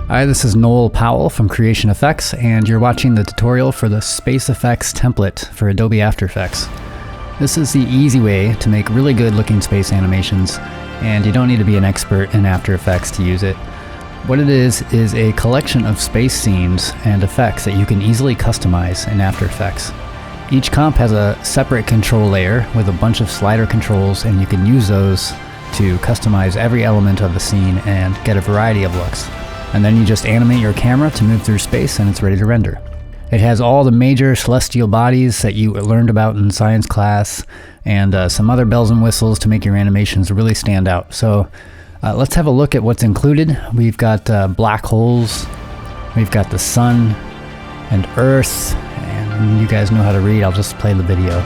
Hi, this is Noel Powell from Creation Effects, and you're watching the tutorial for the Space Effects template for Adobe After Effects. This is the easy way to make really good looking space animations, and you don't need to be an expert in After Effects to use it. What it is a collection of space scenes and effects that you can easily customize in After Effects. Each comp has a separate control layer with a bunch of slider controls, and you can use those to customize every element of the scene and get a variety of looks. And then you just animate your camera to move through space and it's ready to render. It has all the major celestial bodies that you learned about in science class and some other bells and whistles to make your animations really stand out. So let's have a look at what's included. We've got black holes, we've got the sun and Earth, and you guys know how to read, I'll just play the video.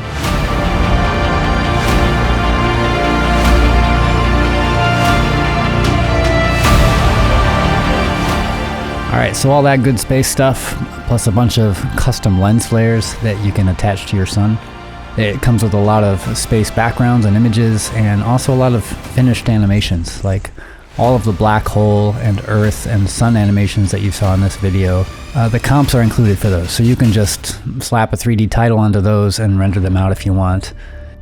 Alright, so all that good space stuff, plus a bunch of custom lens flares that you can attach to your sun. It comes with a lot of space backgrounds and images, and also a lot of finished animations, like all of the black hole and Earth and sun animations that you saw in this video. The comps are included for those, so you can just slap a 3D title onto those and render them out if you want.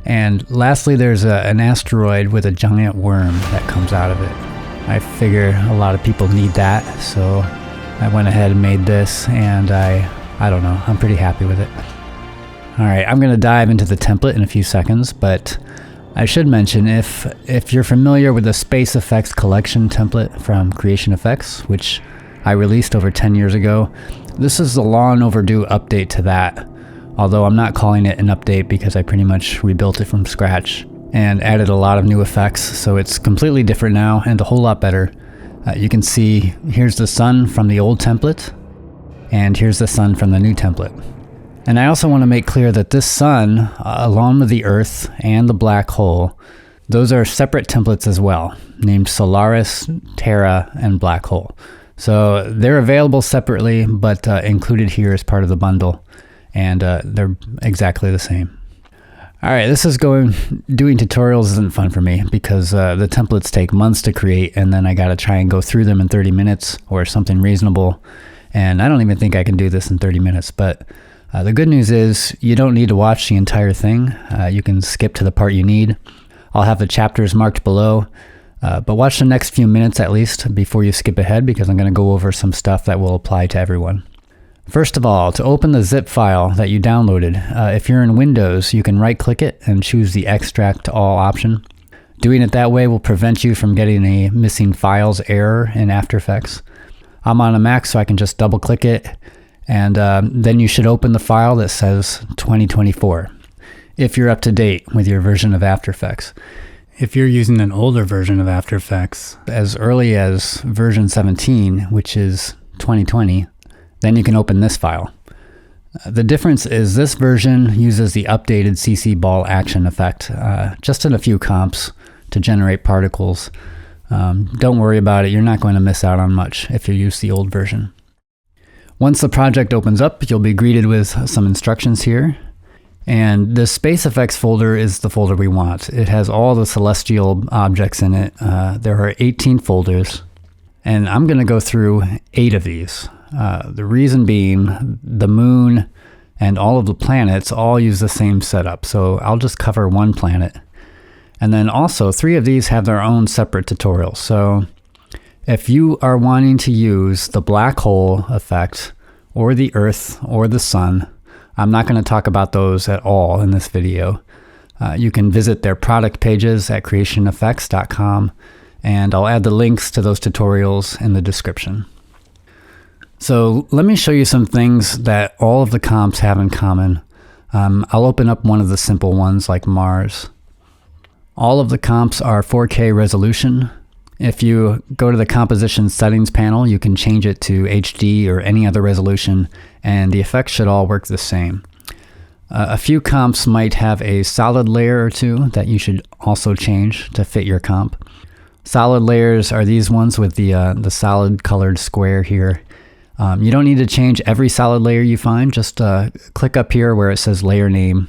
And lastly, there's an asteroid with a giant worm that comes out of it. I figure a lot of people need that, so I went ahead and made this, and I don't know, I'm pretty happy with it. Alright, I'm going to dive into the template in a few seconds, but I should mention if you're familiar with the Space Effects Collection template from Creation Effects, which I released over 10 years ago, this is the long overdue update to that, although I'm not calling it an update because I pretty much rebuilt it from scratch and added a lot of new effects, so it's completely different now and a whole lot better. You can see here's the sun from the old template, and here's the sun from the new template. And I also want to make clear that this sun, along with the Earth and the black hole, those are separate templates as well, named Solaris, Terra, and Black Hole. So they're available separately, but included here as part of the bundle, and they're exactly the same. Alright, doing tutorials isn't fun for me because the templates take months to create, and then I gotta try and go through them in 30 minutes or something reasonable, and I don't even think I can do this in 30 minutes, but the good news is you don't need to watch the entire thing. You can skip to the part you need. I'll have the chapters marked below, but watch the next few minutes at least before you skip ahead, because I'm going to go over some stuff that will apply to everyone. First of all, to open the zip file that you downloaded, if you're in Windows, you can right-click it and choose the Extract to All option. Doing it that way will prevent you from getting a missing files error in After Effects. I'm on a Mac, so I can just double-click it, and then you should open the file that says 2024, if you're up to date with your version of After Effects. If you're using an older version of After Effects, as early as version 17, which is 2020, then you can open this file. The difference is this version uses the updated CC ball action effect, just in a few comps to generate particles. Don't worry about it, you're not going to miss out on much if you use the old version. Once the project opens up, you'll be greeted with some instructions here. And the Space Effects folder is the folder we want. It has all the celestial objects in it. There are 18 folders, and I'm going to go through 8 of these. The reason being, the moon and all of the planets all use the same setup, so I'll just cover one planet. And then also, 3 of these have their own separate tutorials. So if you are wanting to use the black hole effect, or the Earth, or the sun, I'm not going to talk about those at all in this video. You can visit their product pages at creationeffects.com, and I'll add the links to those tutorials in the description. So let me show you some things that all of the comps have in common. I'll open up one of the simple ones like Mars. All of the comps are 4K resolution. If you go to the composition settings panel, you can change it to HD or any other resolution, and the effects should all work the same. A few comps might have a solid layer or two that you should also change to fit your comp. Solid layers are these ones with the solid colored square here. You don't need to change every solid layer you find, just click up here where it says layer name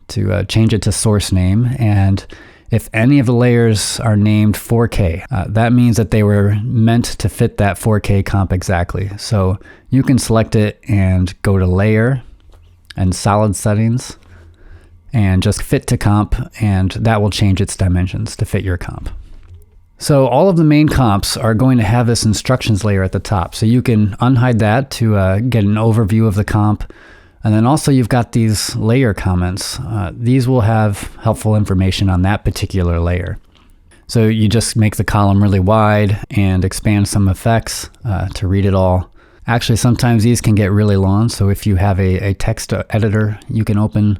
to change it to source name, and If any of the layers are named 4K, that means that they were meant to fit that 4K comp exactly. So you can select it and go to Layer and Solid Settings and just Fit to Comp, and that will change its dimensions to fit your comp. So all of the main comps are going to have this instructions layer at the top. So you can unhide that to get an overview of the comp. And then also you've got these layer comments. These will have helpful information on that particular layer. So you just make the column really wide and expand some effects to read it all. Actually, sometimes these can get really long. So if you have a text editor you can open,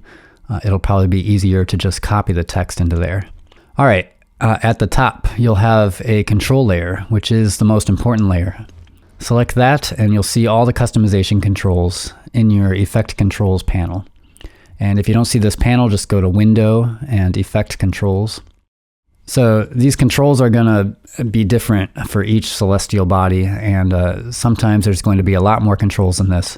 it'll probably be easier to just copy the text into there. All right, at the top, you'll have a control layer, which is the most important layer. Select that and you'll see all the customization controls in your Effect Controls panel. And if you don't see this panel, just go to Window and Effect Controls. So these controls are going to be different for each celestial body, and sometimes there's going to be a lot more controls than this.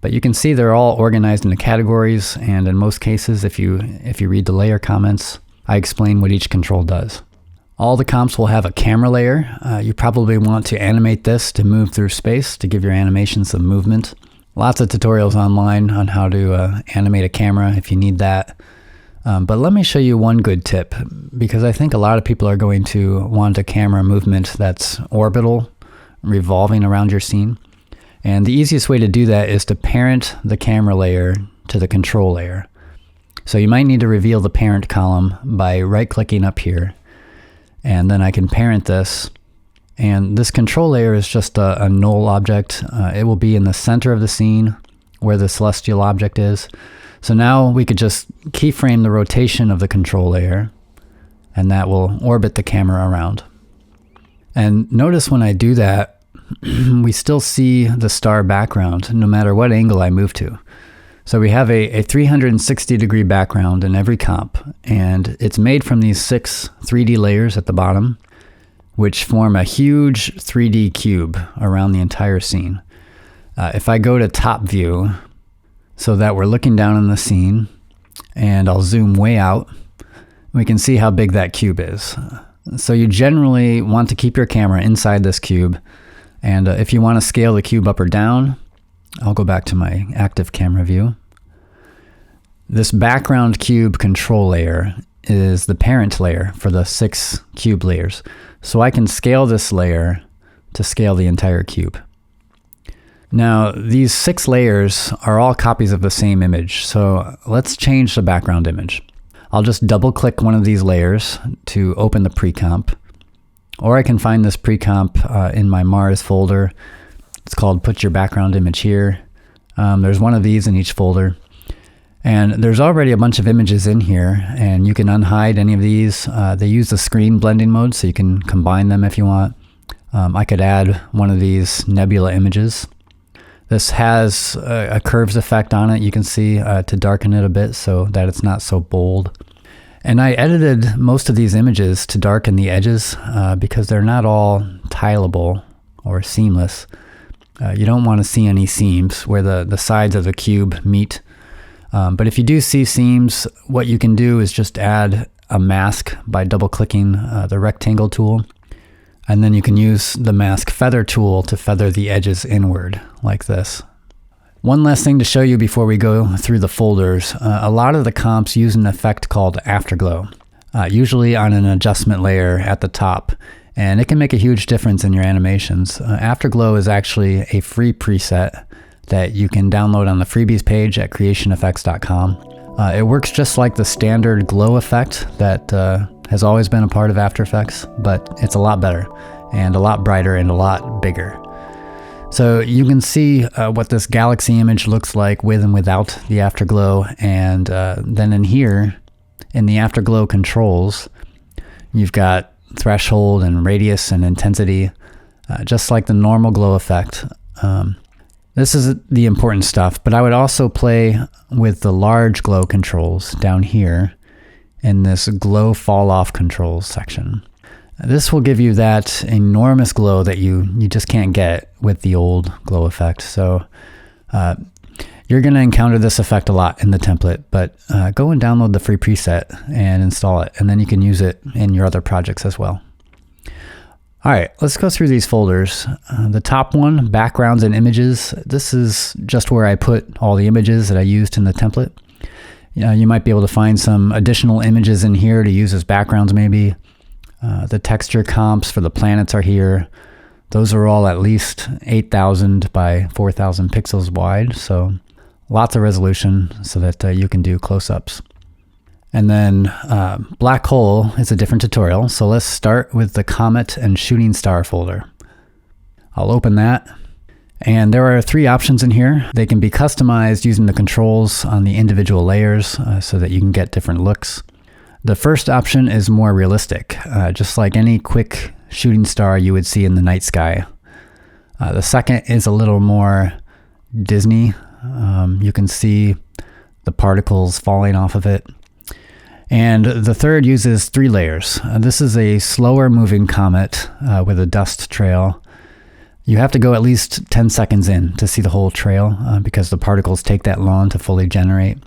But you can see they're all organized into categories, and in most cases, if you read the layer comments, I explain what each control does. All the comps will have a camera layer. You probably want to animate this to move through space to give your animation some movement. Lots of tutorials online on how to animate a camera if you need that. But let me show you one good tip, because I think a lot of people are going to want a camera movement that's orbital, revolving around your scene. And the easiest way to do that is to parent the camera layer to the control layer. So you might need to reveal the parent column by right-clicking up here. And then I can parent this. And this control layer is just a null object. It will be in the center of the scene where the celestial object is. So now we could just keyframe the rotation of the control layer, and that will orbit the camera around. And notice when I do that, we still see the star background no matter what angle I move to. So we have a 360 degree background in every comp, and it's made from these 6 3D layers at the bottom, which form a huge 3D cube around the entire scene. If I go to top view, so that we're looking down on the scene, and I'll zoom way out, we can see how big that cube is. So you generally want to keep your camera inside this cube, and if you want to scale the cube up or down, I'll go back to my active camera view. This background cube control layer is the parent layer for the 6 cube layers. So I can scale this layer to scale the entire cube. Now, these 6 layers are all copies of the same image, so let's change the background image. I'll just double-click one of these layers to open the pre-comp, or I can find this pre-comp in my Mars folder. It's called Put Your Background Image Here. There's one of these in each folder. And there's already a bunch of images in here, and you can unhide any of these. They use the screen blending mode, so you can combine them if you want. I could add one of these Nebula images. This has a curves effect on it, you can see, to darken it a bit so that it's not so bold. And I edited most of these images to darken the edges because they're not all tileable or seamless. You don't want to see any seams where the sides of the cube meet. But if you do see seams, what you can do is just add a mask by double-clicking the rectangle tool. And then you can use the mask feather tool to feather the edges inward, like this. One last thing to show you before we go through the folders. A lot of the comps use an effect called AfterGlow, usually on an adjustment layer at the top. And it can make a huge difference in your animations. AfterGlow is actually a free preset that you can download on the freebies page at creationeffects.com. It works just like the standard glow effect that has always been a part of After Effects, but it's a lot better and a lot brighter and a lot bigger. So you can see what this galaxy image looks like with and without the AfterGlow, and then in here, in the AfterGlow controls, you've got threshold and radius and intensity, just like the normal glow effect. This is the important stuff, but I would also play with the large glow controls down here in this glow fall off controls section. This will give you that enormous glow that you just can't get with the old glow effect. So You're going to encounter this effect a lot in the template, but go and download the free preset and install it, and then you can use it in your other projects as well. All right, let's go through these folders. The top one, backgrounds and images. This is just where I put all the images that I used in the template. You might be able to find some additional images in here to use as backgrounds maybe. The texture comps for the planets are here. Those are all at least 8,000 by 4,000 pixels wide, so lots of resolution so that you can do close-ups. And then black hole is a different tutorial, so let's start with the Comet and Shooting Star folder. I'll open that, and there are 3 options in here. They can be customized using the controls on the individual layers so that you can get different looks. The first option is more realistic, just like any quick shooting star you would see in the night sky. The second is a little more Disney. You can see the particles falling off of it. And the third uses 3 layers. This is a slower moving comet with a dust trail. You have to go at least 10 seconds in to see the whole trail because the particles take that long to fully generate.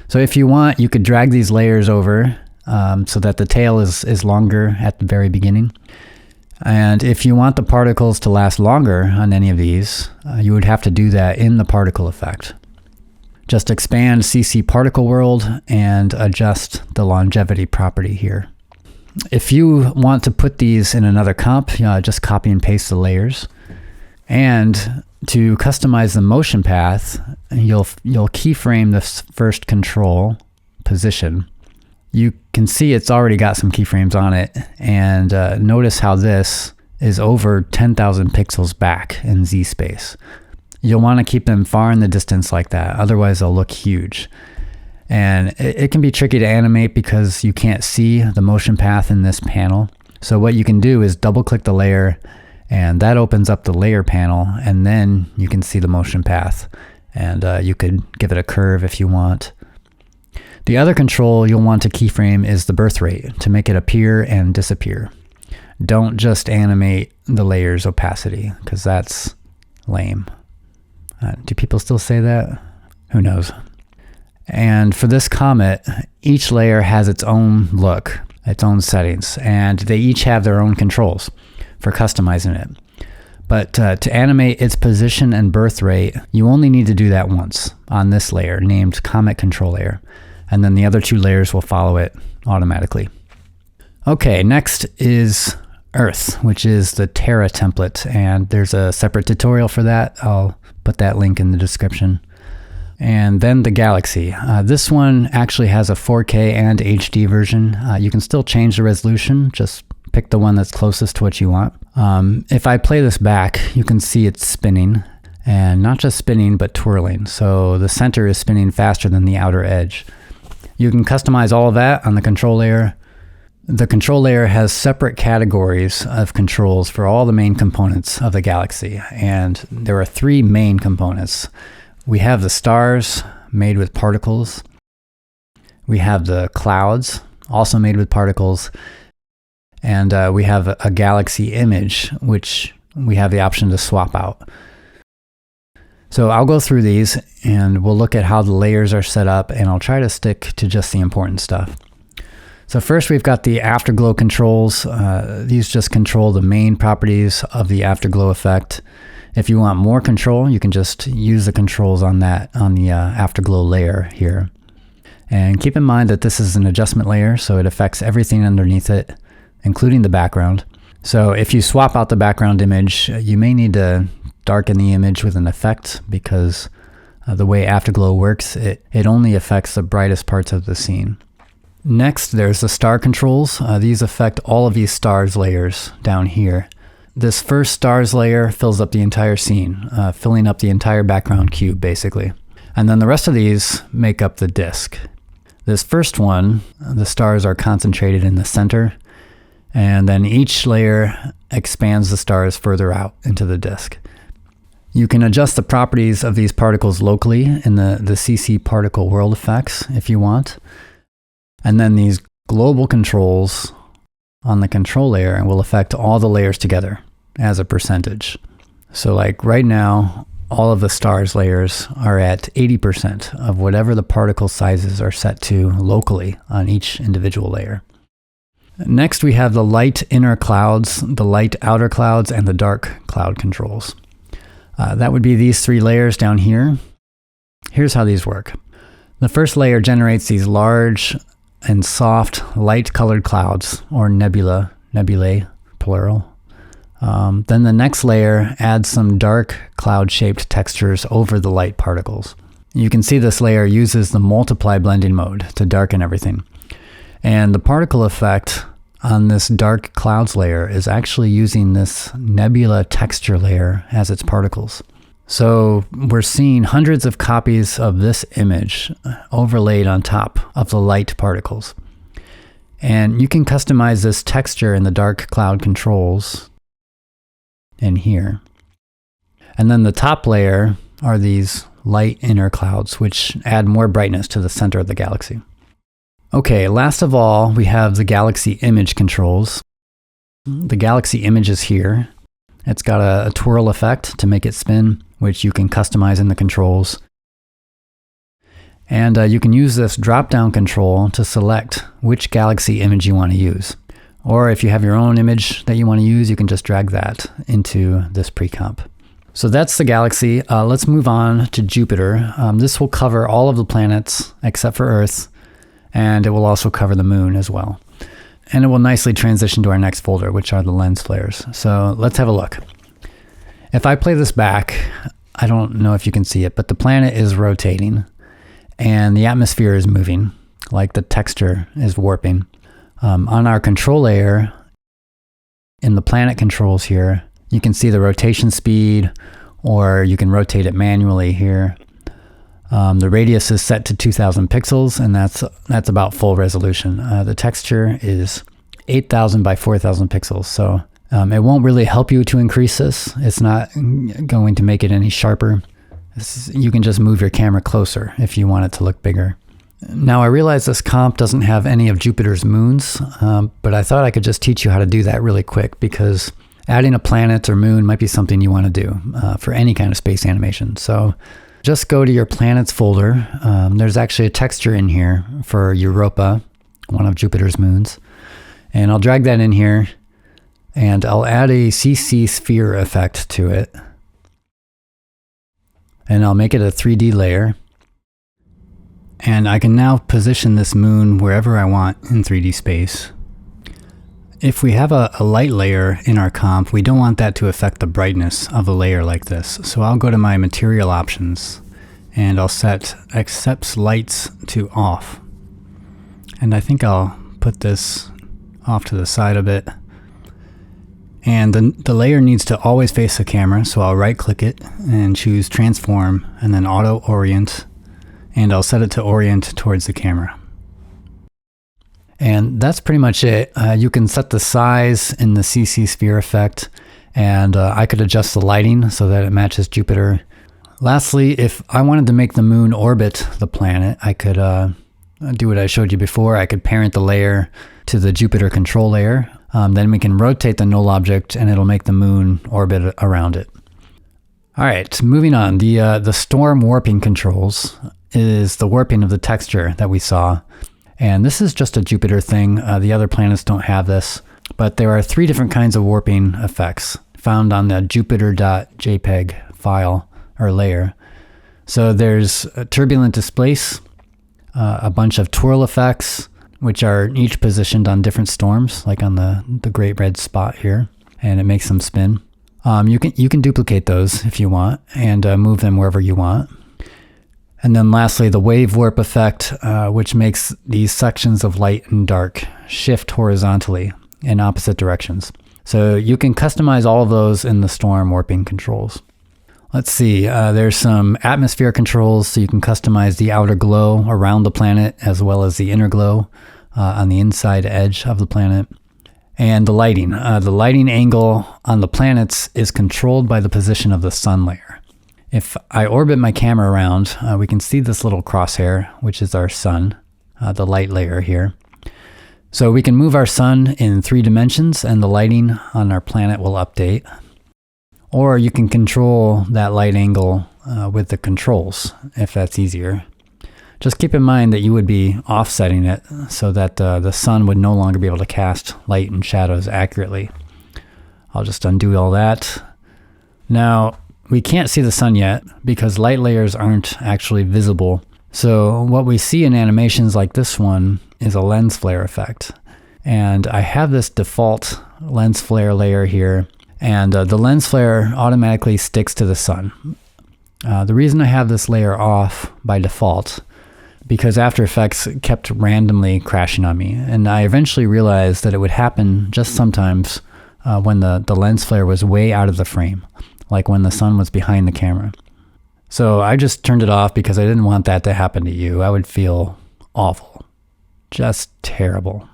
So if you want, you could drag these layers over so that the tail is longer at the very beginning. And if you want the particles to last longer on any of these, you would have to do that in the particle effect. Just expand CC Particle World and adjust the longevity property here. If you want to put these in another comp, just copy and paste the layers. And to customize the motion path, you'll keyframe this first control position. You can see it's already got some keyframes on it, and notice how this is over 10,000 pixels back in Z space. You'll want to keep them far in the distance like that, otherwise they'll look huge. And it can be tricky to animate because you can't see the motion path in this panel. So what you can do is double click the layer, and that opens up the layer panel, and then you can see the motion path. And you could give it a curve if you want. The other control you'll want to keyframe is the birth rate to make it appear and disappear. Don't just animate the layer's opacity, because that's lame. Do people still say that? Who knows? And for this comet, each layer has its own look, its own settings, and they each have their own controls for customizing it. But to animate its position and birth rate, you only need to do that once on this layer named Comet Control Layer, and then the other 2 layers will follow it automatically. Okay, next is Earth, which is the Terra template, and there's a separate tutorial for that. I'll put that link in the description. And then the Galaxy. This one actually has a 4K and HD version. You can still change the resolution, just pick the one that's closest to what you want. If I play this back, you can see it's spinning, and not just spinning, but twirling. So the center is spinning faster than the outer edge. You can customize all of that on the control layer. The control layer has separate categories of controls for all the main components of the Galaxy, and there are 3 main components. We have the stars, made with particles. We have the clouds, also made with particles. And we have a Galaxy image, which we have the option to swap out. So I'll go through these, and we'll look at how the layers are set up, and I'll try to stick to just the important stuff. So first we've got the AfterGlow controls. These just control the main properties of the AfterGlow effect. If you want more control, you can just use the controls on the AfterGlow layer here. And keep in mind that this is an adjustment layer, so it affects everything underneath it, including the background. So if you swap out the background image, you may need to darken the image with an effect, because the way AfterGlow works, it only affects the brightest parts of the scene. Next, there's the star controls. These affect all of these stars layers down here. This first stars layer fills up the entire scene, filling up the entire background cube, basically. And then the rest of these make up the disk. This first one, the stars are concentrated in the center, and then each layer expands the stars further out into the disk. You can adjust the properties of these particles locally in the CC Particle World effects if you want. And then these global controls on the control layer will affect all the layers together as a percentage. So like right now, all of the stars layers are at 80% of whatever the particle sizes are set to locally on each individual layer. Next, we have the light inner clouds, the light outer clouds, and the dark cloud controls. That would be these 3 layers down here. Here's how these work. The first layer generates these large and soft light-colored clouds, or nebulae, plural. Then the next layer adds some dark cloud-shaped textures over the light particles. You can see this layer uses the multiply blending mode to darken everything. And the particle effect on this dark clouds layer is actually using this nebula texture layer as its particles. So we're seeing hundreds of copies of this image overlaid on top of the light particles. And you can customize this texture in the dark cloud controls in here. And then the top layer are these light inner clouds, which add more brightness to the center of the galaxy. Okay, last of all, we have the galaxy image controls. The galaxy image is here. It's got a twirl effect to make it spin, which you can customize in the controls. And you can use this drop-down control to select which galaxy image you want to use. Or if you have your own image that you want to use, you can just drag that into this pre-comp. So that's the galaxy. Let's move on to Jupiter. This will cover all of the planets except for Earth, and it will also cover the moon as well. And it will nicely transition to our next folder, which are the lens flares. So let's have a look. If I play this back, I don't know if you can see it, but the planet is rotating and the atmosphere is moving, like the texture is warping. On our control layer, in the planet controls here, you can see the rotation speed, or you can rotate it manually here. The radius is set to 2000 pixels, and that's about full resolution. The texture is 8000 by 4000 pixels, so it won't really help you to increase this. It's not going to make it any sharper. You can just move your camera closer if you want it to look bigger. Now I realize this comp doesn't have any of Jupiter's moons, but I thought I could just teach you how to do that really quick, because adding a planet or moon might be something you want to do for any kind of space animation. So just go to your planets folder. There's actually a texture in here for Europa, one of Jupiter's moons. And I'll drag that in here, and I'll add a CC sphere effect to it. And I'll make it a 3D layer. And I can now position this moon wherever I want in 3D space. If we have a light layer in our comp, we don't want that to affect the brightness of the layer like this. So I'll go to my material options and I'll set accepts lights to off. And I think I'll put this off to the side a bit. And the layer needs to always face the camera, so I'll right click it and choose transform and then auto orient, and I'll set it to orient towards the camera. And that's pretty much it. You can set the size in the CC sphere effect, and I could adjust the lighting so that it matches Jupiter. Lastly, if I wanted to make the moon orbit the planet, I could do what I showed you before. I could parent the layer to the Jupiter control layer. Then we can rotate the null object and it'll make the moon orbit around it. All right, moving on. The storm warping controls is the warping of the texture that we saw. And this is just a Jupiter thing. The other planets don't have this, but there are 3 different kinds of warping effects found on the jupiter.jpg file or layer. So there's a turbulent displace, a bunch of twirl effects, which are each positioned on different storms, like on the great red spot here, and it makes them spin. You can duplicate those if you want and move them wherever you want. And then lastly, the wave warp effect, which makes these sections of light and dark shift horizontally in opposite directions. So you can customize all of those in the storm warping controls. Let's see, there's some atmosphere controls, so you can customize the outer glow around the planet as well as the inner glow on the inside edge of the planet. And the lighting angle on the planets is controlled by the position of the sun layer. If I orbit my camera around, we can see this little crosshair, which is our sun, the light layer here. So we can move our sun in 3 dimensions and the lighting on our planet will update. Or you can control that light angle with the controls, if that's easier. Just keep in mind that you would be offsetting it so that the sun would no longer be able to cast light and shadows accurately. I'll just undo all that. Now, we can't see the sun yet because light layers aren't actually visible. So what we see in animations like this one is a lens flare effect. And I have this default lens flare layer here, and the lens flare automatically sticks to the sun. The reason I have this layer off by default, because After Effects kept randomly crashing on me, and I eventually realized that it would happen just sometimes when the lens flare was way out of the frame, like when the sun was behind the camera. So I just turned it off because I didn't want that to happen to you. I would feel awful, just terrible.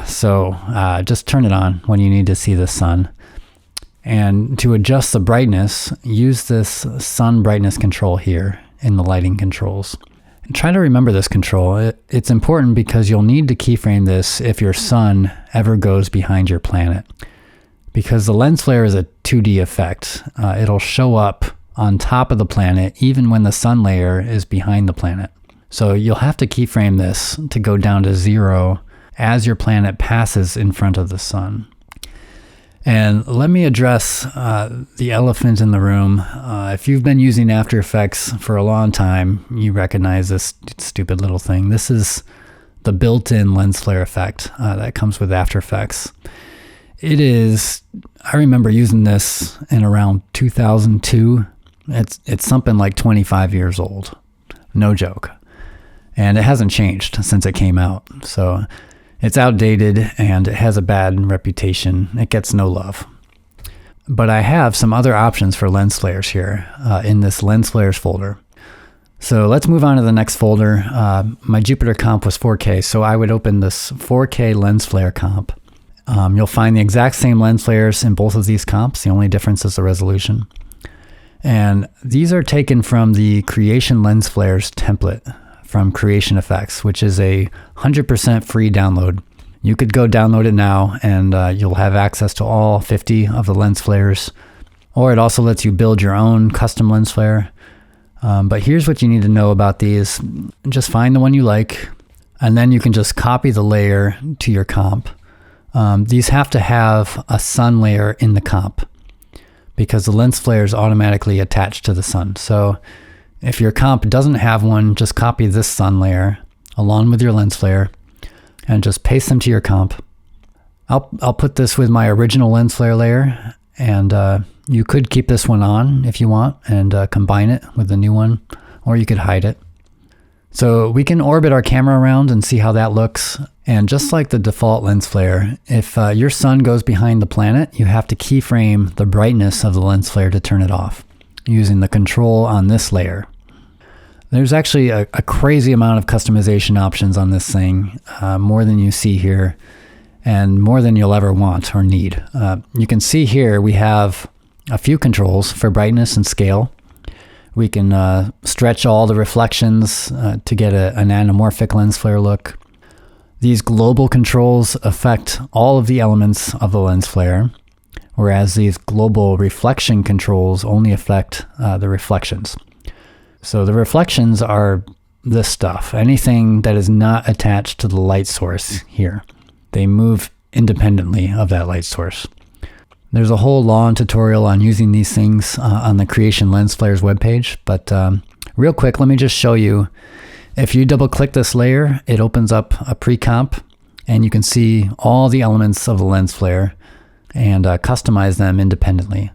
So just turn it on when you need to see the sun. And to adjust the brightness, use this sun brightness control here in the lighting controls. And try to remember this control. It's important because you'll need to keyframe this if your sun ever goes behind your planet. Because the lens flare is a 2D effect. It'll show up on top of the planet even when the sun layer is behind the planet. So you'll have to keyframe this to go down to 0 as your planet passes in front of the sun. And let me address the elephant in the room. If you've been using After Effects for a long time, you recognize this stupid little thing. This is the built-in lens flare effect that comes with After Effects. It is, I remember using this in around 2002. It's something like 25 years old. No joke. And it hasn't changed since it came out. So it's outdated and it has a bad reputation. It gets no love. But I have some other options for lens flares here in this lens flares folder. So let's move on to the next folder. My Jupiter comp was 4K, so I would open this 4K lens flare comp. You'll find the exact same lens flares in both of these comps. The only difference is the resolution. And these are taken from the Creation Lens Flares template from Creation Effects, which is a 100% free download. You could go download it now and you'll have access to all 50 of the lens flares. Or it also lets you build your own custom lens flare. But here's what you need to know about these. Just find the one you like, and then you can just copy the layer to your comp. These have to have a sun layer in the comp, because the lens flare is automatically attached to the sun. So if your comp doesn't have one, just copy this sun layer along with your lens flare and just paste them to your comp. I'll put this with my original lens flare layer, and you could keep this one on if you want and combine it with the new one, or you could hide it. So we can orbit our camera around and see how that looks. And just like the default lens flare, if your sun goes behind the planet, you have to keyframe the brightness of the lens flare to turn it off using the control on this layer. There's actually a crazy amount of customization options on this thing, more than you see here and more than you'll ever want or need. You can see here we have a few controls for brightness and scale. We can stretch all the reflections to get an anamorphic lens flare look. These global controls affect all of the elements of the lens flare, whereas these global reflection controls only affect the reflections. So the reflections are this stuff, anything that is not attached to the light source here. They move independently of that light source. There's a whole long tutorial on using these things on the Creation Lens Flares webpage, but real quick, let me just show you. If you double click this layer, it opens up a pre-comp, and you can see all the elements of the lens flare and customize them independently.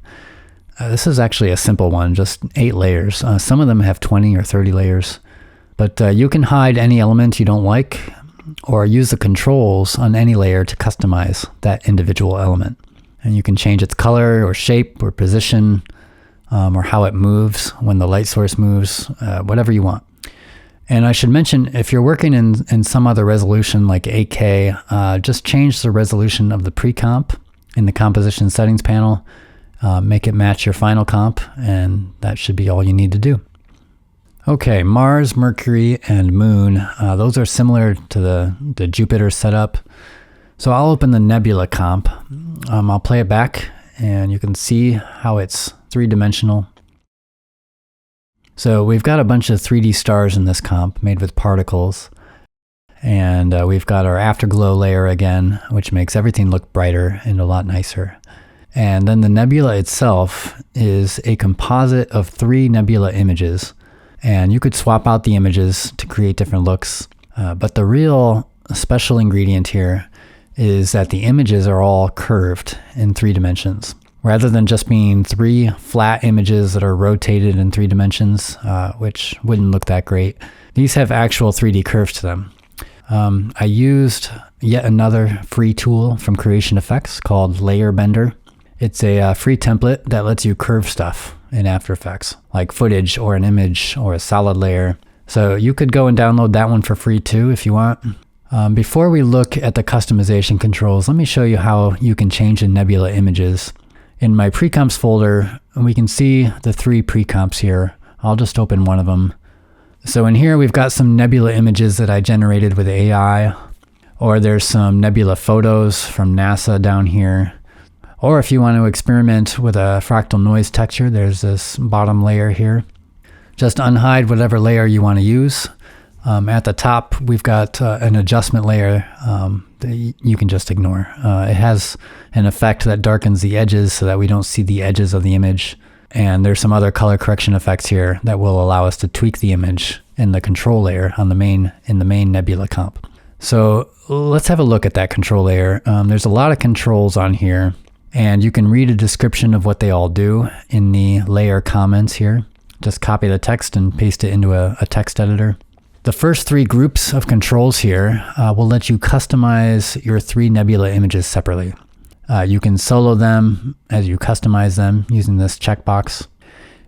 This is actually a simple one, just 8 layers. Some of them have 20 or 30 layers, but you can hide any element you don't like or use the controls on any layer to customize that individual element. And you can change its color or shape or position or how it moves when the light source moves, whatever you want. And I should mention, if you're working in some other resolution like 8K, just change the resolution of the pre-comp in the composition settings panel, make it match your final comp, and that should be all you need to do. Okay, Mars, Mercury, and Moon, those are similar to the Jupiter setup. So I'll open the Nebula comp. I'll play it back, and you can see how it's three-dimensional. So we've got a bunch of 3D stars in this comp made with particles. And we've got our AfterGlow layer again, which makes everything look brighter and a lot nicer. And then the nebula itself is a composite of 3 nebula images. And you could swap out the images to create different looks. But the real special ingredient here is that the images are all curved in 3 dimensions. Rather than just being 3 flat images that are rotated in 3 dimensions, which wouldn't look that great, these have actual 3D curves to them. I used yet another free tool from Creation Effects called Layer Bender. It's a free template that lets you curve stuff in After Effects, like footage or an image or a solid layer. So you could go and download that one for free too if you want. Before we look at the customization controls, let me show you how you can change the nebula images. In my pre-comps folder, we can see the 3 pre-comps here. I'll just open one of them. So in here, we've got some nebula images that I generated with AI, or there's some nebula photos from NASA down here. Or if you want to experiment with a fractal noise texture, there's this bottom layer here. Just unhide whatever layer you want to use. At the top, we've got an adjustment layer that you can just ignore. It has an effect that darkens the edges so that we don't see the edges of the image. And there's some other color correction effects here that will allow us to tweak the image in the control layer on in the main nebula comp. So let's have a look at that control layer. There's a lot of controls on here, and you can read a description of what they all do in the layer comments here. Just copy the text and paste it into a text editor. The first 3 groups of controls here will let you customize your 3 nebula images separately. You can solo them as you customize them using this checkbox.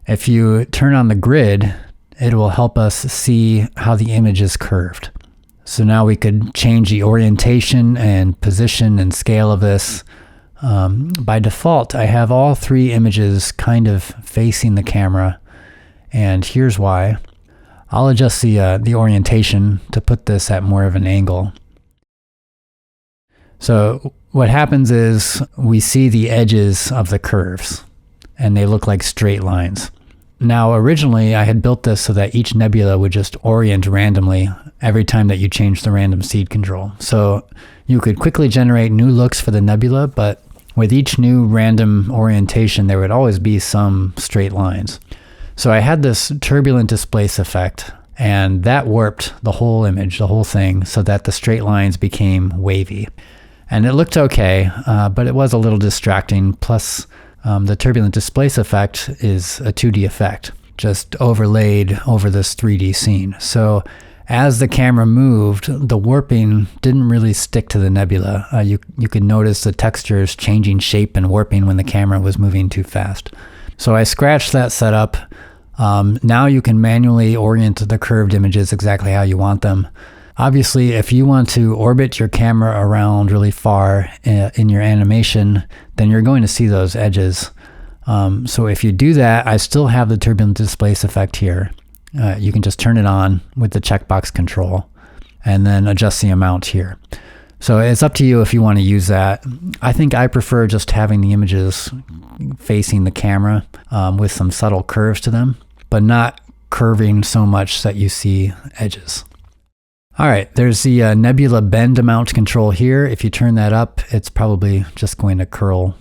If you turn on the grid, it will help us see how the image is curved. So now we could change the orientation and position and scale of this. By default, I have all 3 images kind of facing the camera, and here's why. I'll adjust the orientation to put this at more of an angle. So what happens is we see the edges of the curves, and they look like straight lines. Now, originally, I had built this so that each nebula would just orient randomly every time that you change the random seed control. So you could quickly generate new looks for the nebula, but with each new random orientation, there would always be some straight lines. So I had this turbulent displace effect, and that warped the whole image, the whole thing, so that the straight lines became wavy. And it looked okay, but it was a little distracting. Plus, the turbulent displace effect is a 2D effect, just overlaid over this 3D scene. So as the camera moved, the warping didn't really stick to the nebula. You could notice the textures changing shape and warping when the camera was moving too fast. So I scratched that setup. Now you can manually orient the curved images exactly how you want them. Obviously, if you want to orbit your camera around really far in your animation, then you're going to see those edges. So if you do that, I still have the turbulent displace effect here. You can just turn it on with the checkbox control and then adjust the amount here. So it's up to you if you want to use that. I think I prefer just having the images facing the camera with some subtle curves to them, but not curving so much that you see edges. All right, there's the nebula bend amount control here. If you turn that up, it's probably just going to curl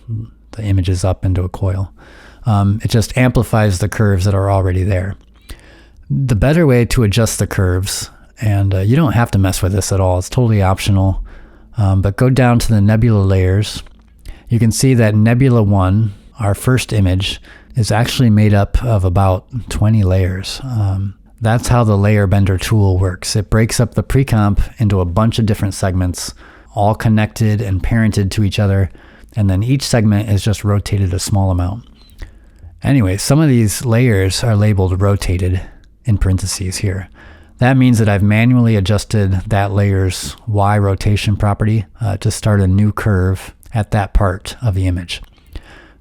the images up into a coil. It just amplifies the curves that are already there. The better way to adjust the curves, and you don't have to mess with this at all, it's totally optional, but go down to the nebula layers. You can see that Nebula 1, our first image, is actually made up of about 20 layers. That's how the layer bender tool works. It breaks up the pre-comp into a bunch of different segments, all connected and parented to each other, and then each segment is just rotated a small amount. Anyway, some of these layers are labeled rotated in parentheses here. That means that I've manually adjusted that layer's Y rotation property to start a new curve at that part of the image.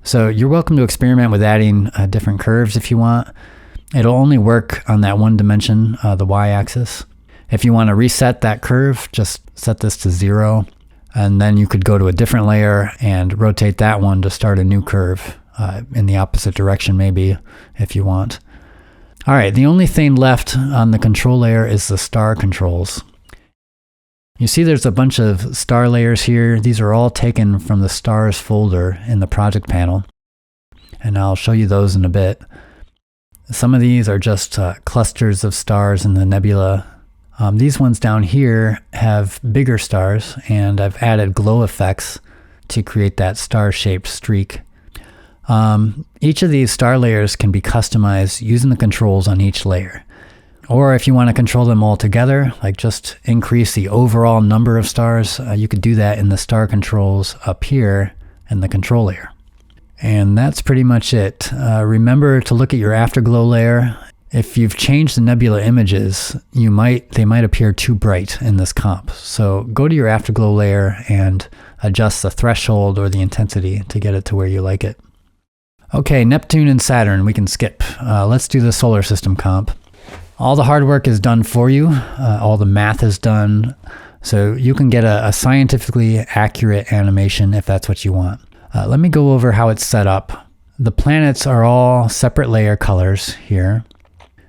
So you're welcome to experiment with adding different curves if you want. It'll only work on that one dimension, the Y-axis. If you want to reset that curve, just set this to 0. And then you could go to a different layer and rotate that one to start a new curve in the opposite direction maybe if you want. All right, the only thing left on the control layer is the star controls. You see there's a bunch of star layers here. These are all taken from the stars folder in the project panel. And I'll show you those in a bit. Some of these are just clusters of stars in the nebula. These ones down here have bigger stars, and I've added glow effects to create that star-shaped streak. Each of these star layers can be customized using the controls on each layer. Or if you want to control them all together, like just increase the overall number of stars, you could do that in the star controls up here in the control layer. And that's pretty much it. Remember to look at your AfterGlow layer. If you've changed the nebula images, they might appear too bright in this comp. So go to your AfterGlow layer and adjust the threshold or the intensity to get it to where you like it. Okay, Neptune and Saturn, we can skip. Let's do the solar system comp. All the hard work is done for you. All the math is done. So you can get a scientifically accurate animation if that's what you want. Let me go over how it's set up. The planets are all separate layer colors here.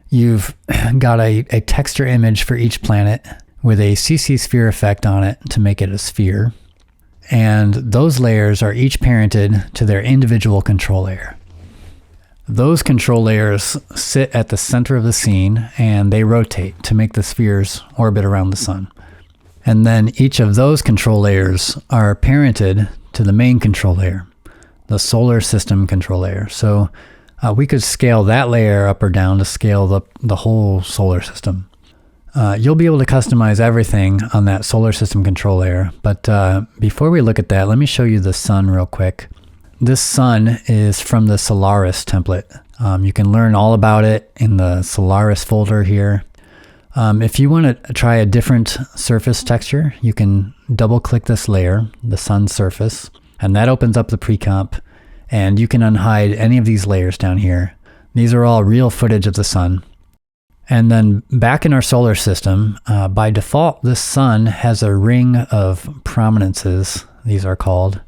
You've got a texture image for each planet with a CC sphere effect on it to make it a sphere. And those layers are each parented to their individual control layer. Those control layers sit at the center of the scene and they rotate to make the spheres orbit around the sun. And then each of those control layers are parented to the main control layer, the solar system control layer. So we could scale that layer up or down to scale the whole solar system. You'll be able to customize everything on that solar system control layer. But before we look at that, let me show you the sun real quick. This sun is from the Solaris template. You can learn all about it in the Solaris folder here. If you want to try a different surface texture, you can double click this layer, the sun surface, and that opens up the pre-comp. And you can unhide any of these layers down here. These are all real footage of the sun. And then back in our solar system, by default, this sun has a ring of prominences, these are called.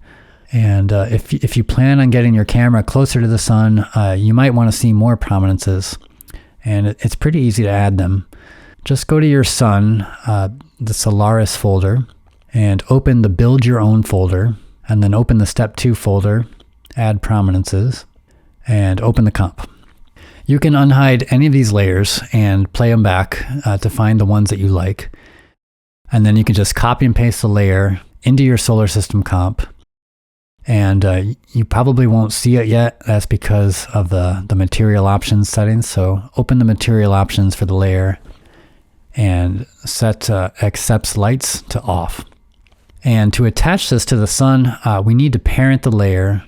And if you plan on getting your camera closer to the sun, you might want to see more prominences. And it's pretty easy to add them. Just go to your sun, the Solaris folder, and open the Build Your Own folder, and then open the Step 2 folder, add prominences, and open the comp. You can unhide any of these layers and play them back to find the ones that you like. And then you can just copy and paste the layer into your solar system comp. And you probably won't see it yet. That's because of the material options settings. So open the material options for the layer and set accepts lights to off. And to attach this to the sun, we need to parent the layer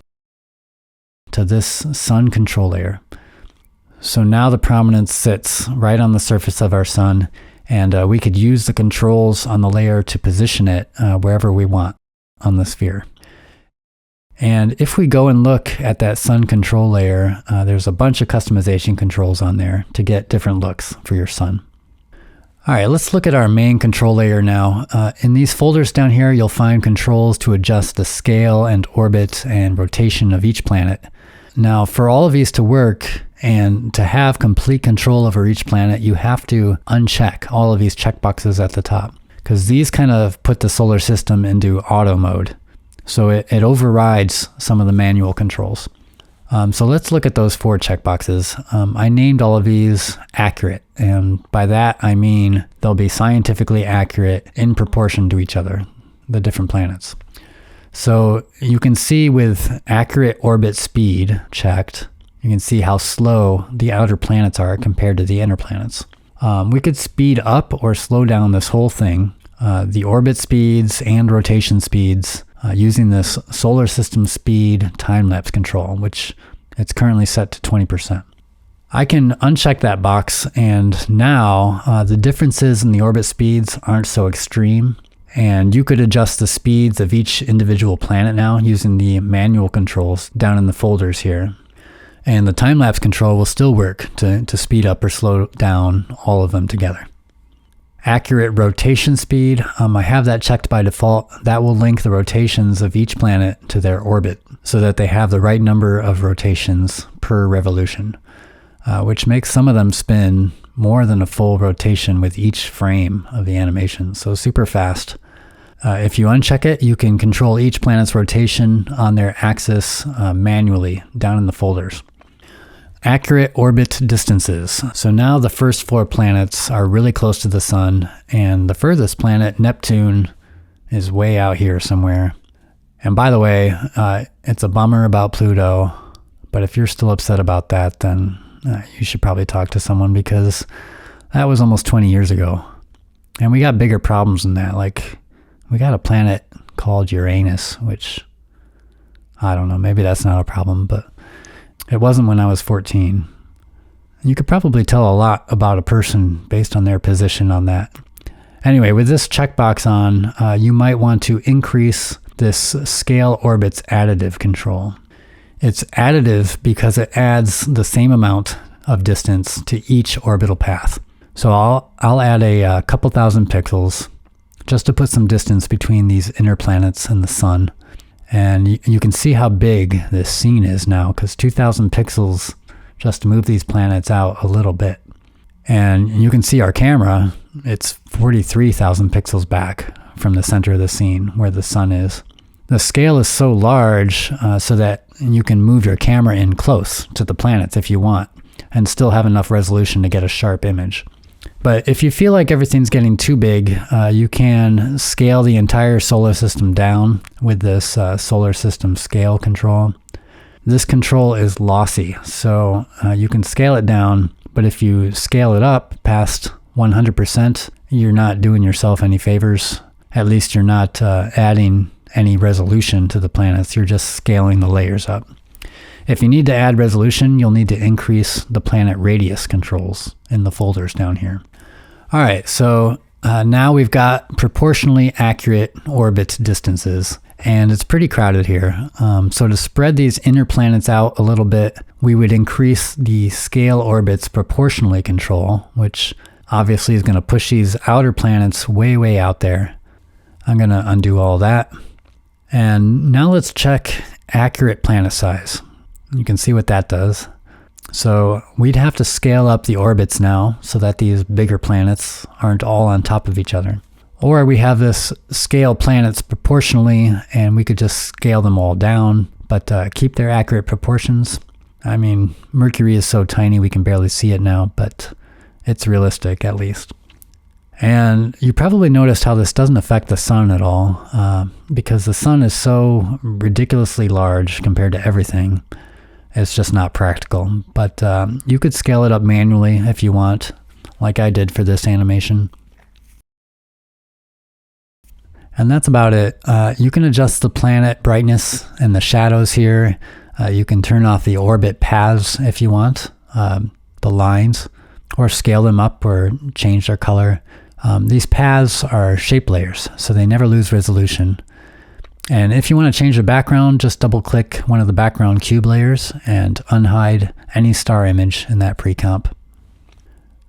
to this sun control layer. So now the prominence sits right on the surface of our sun, and we could use the controls on the layer to position it wherever we want on the sphere. And if we go and look at that sun control layer, there's a bunch of customization controls on there to get different looks for your sun. All right, let's look at our main control layer now. In these folders down here, you'll find controls to adjust the scale and orbit and rotation of each planet. Now, for all of these to work and to have complete control over each planet, you have to uncheck all of these checkboxes at the top, because these kind of put the solar system into auto mode. So it overrides some of the manual controls. So let's look at those 4 checkboxes. I named all of these accurate, and by that I mean they'll be scientifically accurate in proportion to each other, the different planets. So you can see with accurate orbit speed checked, you can see how slow the outer planets are compared to the inner planets. We could speed up or slow down this whole thing, the orbit speeds and rotation speeds, using this solar system speed time-lapse control, which it's currently set to 20%. I can uncheck that box, and now the differences in the orbit speeds aren't so extreme. And you could adjust the speeds of each individual planet now using the manual controls down in the folders here. And the time-lapse control will still work to speed up or slow down all of them together. Accurate rotation speed, I have that checked by default. That will link the rotations of each planet to their orbit so that they have the right number of rotations per revolution, which makes some of them spin more than a full rotation with each frame of the animation, so super fast. If you uncheck it, you can control each planet's rotation on their axis manually down in the folders. Accurate orbit distances. So now the first 4 planets are really close to the sun, and the furthest planet, Neptune, is way out here somewhere. And by the way, it's a bummer about Pluto, but if you're still upset about that, then you should probably talk to someone, because that was almost 20 years ago. And we got bigger problems than that. Like, we got a planet called Uranus, which, I don't know, maybe that's not a problem, but it wasn't when I was 14. You could probably tell a lot about a person based on their position on that. Anyway, with this checkbox on, you might want to increase this scale orbits additive control. It's additive because it adds the same amount of distance to each orbital path. So I'll add a couple thousand pixels just to put some distance between these inner planets and the sun. And you can see how big this scene is now, because 2,000 pixels just to move these planets out a little bit. And you can see our camera, it's 43,000 pixels back from the center of the scene where the sun is. The scale is so large so that you can move your camera in close to the planets if you want, and still have enough resolution to get a sharp image. But if you feel like everything's getting too big, you can scale the entire solar system down with this solar system scale control. This control is lossy, so you can scale it down, but if you scale it up past 100%, you're not doing yourself any favors. At least you're not adding any resolution to the planets, you're just scaling the layers up. If you need to add resolution, you'll need to increase the planet radius controls in the folders down here. All right, so now we've got proportionally accurate orbit distances, and it's pretty crowded here. So to spread these inner planets out a little bit, we would increase the scale orbits proportionally control, which obviously is going to push these outer planets way, way out there. I'm going to undo all that. And now let's check accurate planet size. You can see what that does. So we'd have to scale up the orbits now so that these bigger planets aren't all on top of each other. Or we have this scale planets proportionally, and we could just scale them all down, but keep their accurate proportions. I mean, Mercury is so tiny we can barely see it now, but it's realistic at least. And you probably noticed how this doesn't affect the sun at all, because the sun is so ridiculously large compared to everything. It's just not practical. But you could scale it up manually if you want, like I did for this animation. And that's about it. You can adjust the planet brightness and the shadows here. You can turn off the orbit paths if you want, the lines, or scale them up or change their color. These paths are shape layers, so they never lose resolution. And if you want to change the background, just double click one of the background cube layers and unhide any star image in that pre-comp.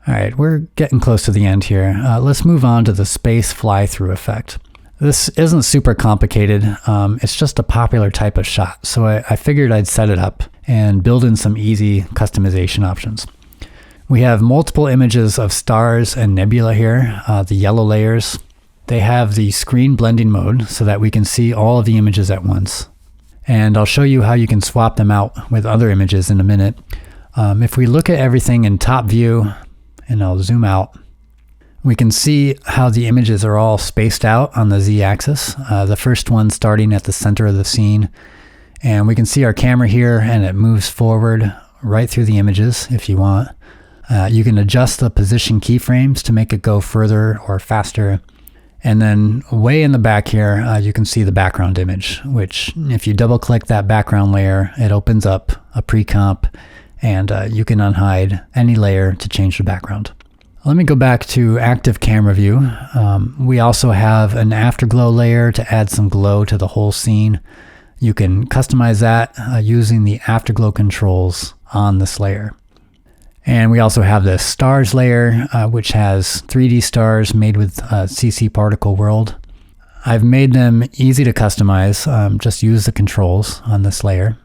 All right, we're getting close to the end here. Let's move on to the space fly-through effect. This isn't super complicated. It's just a popular type of shot. So I figured I'd set it up and build in some easy customization options. We have multiple images of stars and nebula here, the yellow layers. They have the screen blending mode so that we can see all of the images at once. And I'll show you how you can swap them out with other images in a minute. If we look at everything in top view, and I'll zoom out, we can see how the images are all spaced out on the z-axis. The first one starting at the center of the scene. And we can see our camera here, and it moves forward right through the images if you want. You can adjust the position keyframes to make it go further or faster. And then way in the back here, you can see the background image, which if you double click that background layer, it opens up a pre-comp, and you can unhide any layer to change the background. Let me go back to active camera view. We also have an AfterGlow layer to add some glow to the whole scene. You can customize that using the AfterGlow controls on this layer. And we also have the stars layer, which has 3D stars made with CC Particle World. I've made them easy to customize. Just use the controls on this layer.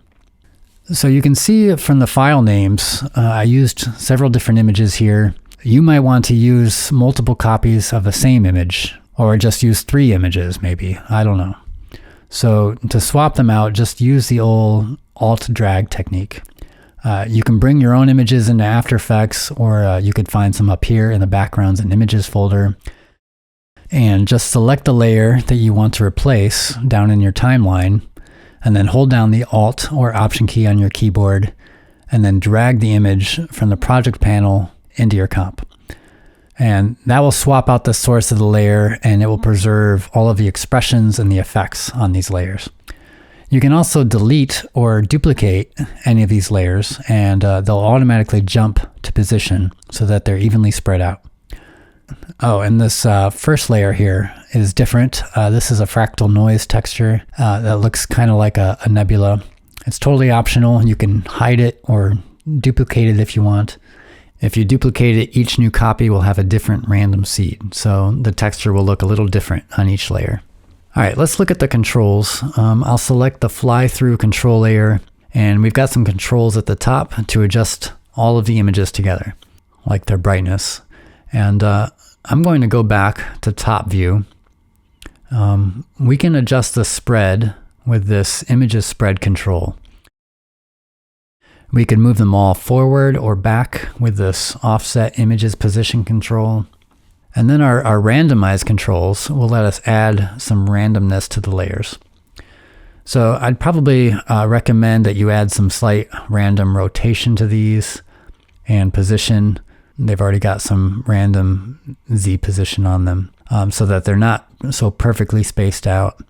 So you can see from the file names, I used several different images here. You might want to use multiple copies of the same image, or just use 3 images maybe. I don't know. So to swap them out, just use the old Alt-Drag technique. You can bring your own images into After Effects, or you could find some up here in the Backgrounds and Images folder. And just select the layer that you want to replace down in your timeline, and then hold down the Alt or Option key on your keyboard, and then drag the image from the project panel into your comp. And that will swap out the source of the layer, and it will preserve all of the expressions and the effects on these layers. You can also delete or duplicate any of these layers, and they'll automatically jump to position so that they're evenly spread out. Oh, and this first layer here is different. This is a fractal noise texture that looks kind of like a nebula. It's totally optional. You can hide it or duplicate it if you want. If you duplicate it, each new copy will have a different random seed, so the texture will look a little different on each layer. All right, let's look at the controls. I'll select the fly through control layer, and we've got some controls at the top to adjust all of the images together, like their brightness. And I'm going to go back to top view. We can adjust the spread with this images spread control. We can move them all forward or back with this offset images position control. And then our randomize controls will let us add some randomness to the layers. So I'd probably recommend that you add some slight random rotation to these and position. They've already got some random Z position on them so that they're not so perfectly spaced out.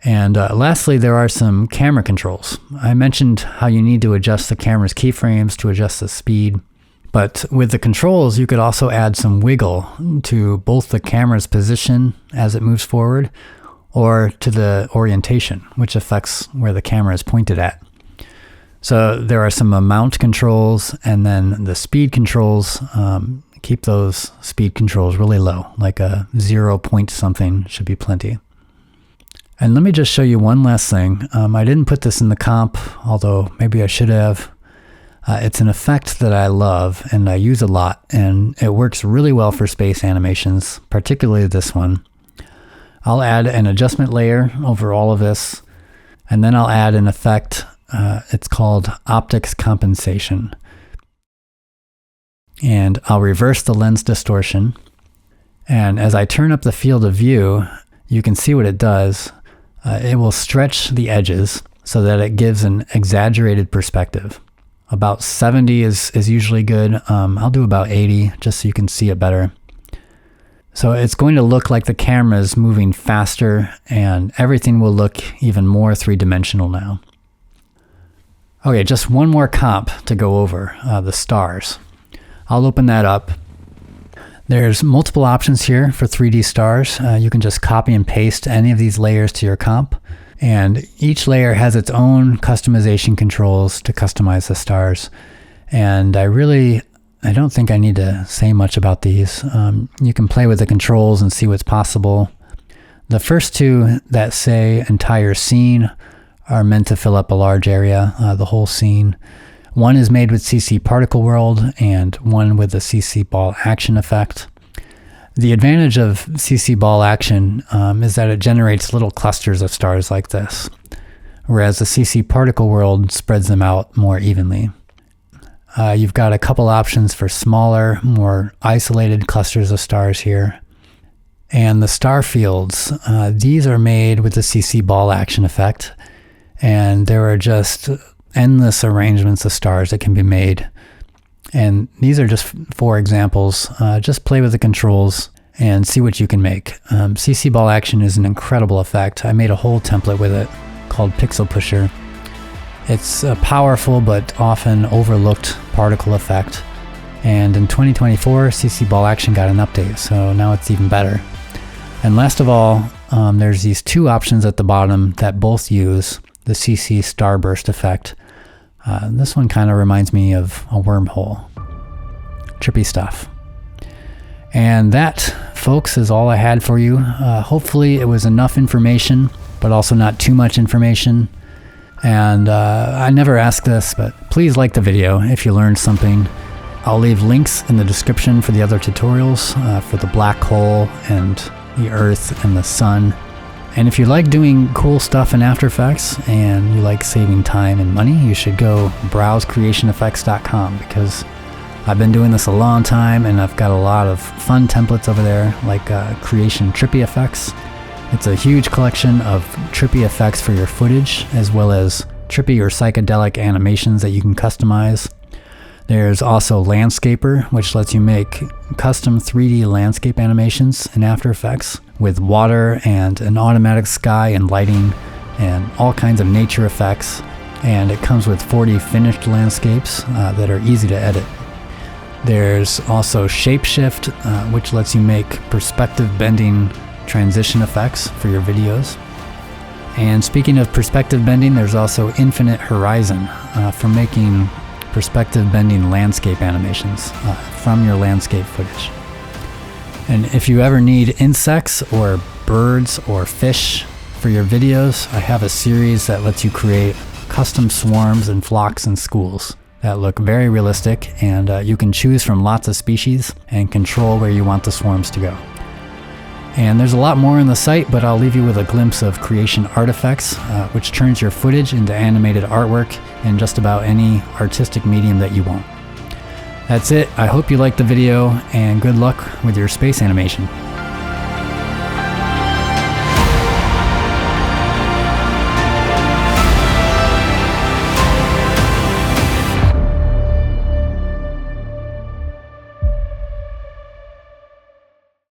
And lastly, there are some camera controls. I mentioned how you need to adjust the camera's keyframes to adjust the speed. But with the controls, you could also add some wiggle to both the camera's position as it moves forward, or to the orientation, which affects where the camera is pointed at. So there are some amount controls, and then the speed controls. Keep those speed controls really low, like a 0 point something should be plenty. And let me just show you one last thing. I didn't put this in the comp, although maybe I should have. It's an effect that I love and I use a lot, and it works really well for space animations, particularly this one. I'll add an adjustment layer over all of this, and then I'll add an effect. It's called optics compensation. And I'll reverse the lens distortion. And as I turn up the field of view, you can see what it does. It will stretch the edges so that it gives an exaggerated perspective. About 70 is usually good. I'll do about 80 just so you can see it better. So it's going to look like the camera is moving faster, and everything will look even more three-dimensional now. Okay, just one more comp to go over, the stars. I'll open that up. There's multiple options here for 3D stars. You can just copy and paste any of these layers to your comp. And each layer has its own customization controls to customize the stars. And I don't think I need to say much about these. You can play with the controls and see what's possible. The first two that say entire scene are meant to fill up a large area, the whole scene. One is made with CC Particle World and one with the CC Ball Action effect. The advantage of CC Ball Action is that it generates little clusters of stars like this, whereas the CC Particle World spreads them out more evenly. You've got a couple options for smaller, more isolated clusters of stars here. And the star fields, these are made with the CC Ball Action effect, and there are just endless arrangements of stars that can be made. And these are just 4 examples. Just play with the controls and see what you can make. CC Ball Action is an incredible effect. I made a whole template with it called Pixel Pusher. It's a powerful but often overlooked particle effect. And in 2024, CC Ball Action got an update, so now it's even better. And last of all, there's these 2 options at the bottom that both use the CC Starburst effect. This one kind of reminds me of a wormhole. trippy stuff. And that, folks, is all I had for you. Hopefully it was enough information, but also not too much information. And I never ask this, but please like the video if you learned something. I'll leave links in the description for the other tutorials for the black hole and the Earth and the sun. And if you like doing cool stuff in After Effects and you like saving time and money, you should go browse creationeffects.com, because I've been doing this a long time and I've got a lot of fun templates over there, like Creation Trippy Effects. It's a huge collection of trippy effects for your footage, as well as trippy or psychedelic animations that you can customize. There's also Landscaper, which lets you make custom 3D landscape animations in After Effects with water and an automatic sky and lighting and all kinds of nature effects. And it comes with 40 finished landscapes that are easy to edit. There's also Shapeshift, which lets you make perspective bending transition effects for your videos. And speaking of perspective bending, there's also Infinite Horizon for making perspective bending landscape animations from your landscape footage. And if you ever need insects or birds or fish for your videos, I have a series that lets you create custom swarms and flocks and schools that look very realistic, and you can choose from lots of species and control where you want the swarms to go. And there's a lot more on the site, but I'll leave you with a glimpse of Creation Artifacts, which turns your footage into animated artwork in just about any artistic medium that you want. That's it. I hope you liked the video, and good luck with your space animation.